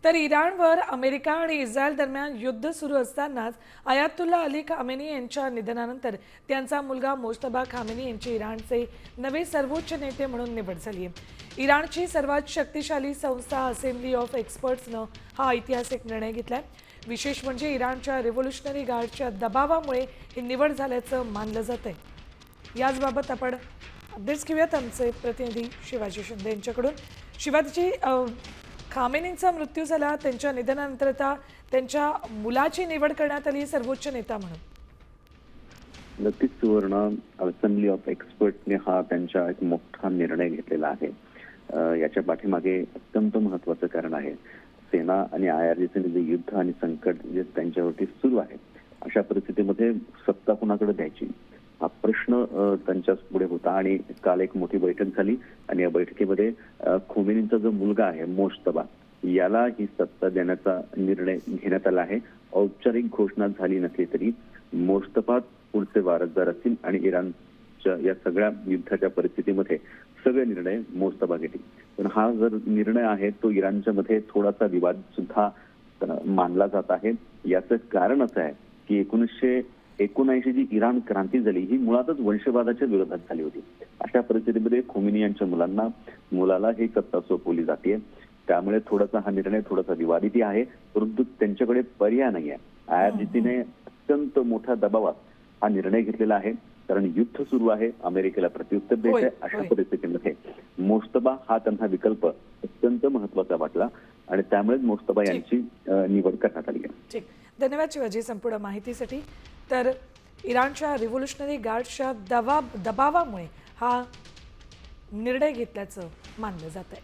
तर इराणवर अमेरिका आणि इस्रायल दरम्यान युद्ध सुरू असतानाच अयातुल्ला अली खामेनी यांच्या निधनानंतर त्यांचा मुलगा मोज्तबा खामेनी यांची इराणचे नवे सर्वोच्च नेते म्हणून निवड झाली आहे। इराणची सर्वात शक्तिशाली संस्था असेंब्ली ऑफ एक्सपर्ट्सनं हा ऐतिहासिक निर्णय घेतलाय। विशेष म्हणजे इराणच्या रिव्होल्युशनरी गार्डच्या दबावामुळे ही निवड झाल्याचं मानलं जात आहे। याचबाबत आपण अपडेट्स घेऊयात आमचे प्रतिनिधी शिवाजी शिंदे यांच्याकडून। शिवाजी, खामेनींचा मृत्यू झाला, त्यांच्या निधनानंतर आता त्यांच्या मुलाची निवड करण्यात आली सर्वोच्च नेता म्हणून। नक्कीच सुवर्ण, असेंब्ली ऑफ एक्सपर्टने हा त्यांचा एक मोठा निर्णय घेतलेला आहे। याच्या पाठीमागे अत्यंत महत्त्वाचं कारण आहे सेना आणि IRGCने जे युद्ध आणि संकट जे त्यांच्यावरती सुरू आहे, अशा परिस्थितीमध्ये सत्ता कुणाकडे द्यायची हा प्रश्न त्यांच्या पुढे होता। आणि काल एक मोठी बैठक झाली आणि या बैठकीमध्ये खोमेनींचा जो मुलगा आहे मोज्तबा याला ही सत्ता देण्याचा निर्णय घेण्यात आला आहे। औपचारिक घोषणा झाली नसली तरी मोज्तबा पुढचे वारसदार असतील आणि इराणच्या या सगळ्या युद्धाच्या परिस्थितीमध्ये सगळे निर्णय मोज्तबा घेतील। पण हा जर निर्णय आहे तो इराणच्या मध्ये थोडासा विवाद सुद्धा मानला जात आहे। याचं कारण असं आहे की 1979 जी इराण क्रांती झाली ही मुळातच वंशवादाच्या विरोधात झाली होती। अशा परिस्थितीमध्ये खोमेनी यांच्या मुलाला ही सत्ता सोपवली जाते। त्यामुळे थोडासा हा निर्णय थोडासा विवादित आहे, परंतु त्यांच्याकडे पर्याय नाही आहे। IRGCने अत्यंत मोठ्या दबावात हा निर्णय घेतलेला आहे, कारण युद्ध सुरू आहे, अमेरिकेला प्रत्युत्तर द्यायचं आहे। अशा परिस्थितीमध्ये मोज्तबा हा त्यांना विकल्प अत्यंत महत्वाचा वाटला आणि त्यामुळे मोज्तबा यांची निवड करण्यात आली आहे। ठीक, धन्यवाद शिवाजी संपूर्ण माहितीसाठी। तर इराणच्या रिव्होल्युशनरी गार्डच्या दबावामुळे हा निर्णय घेतल्याचं मानलं जात आहे।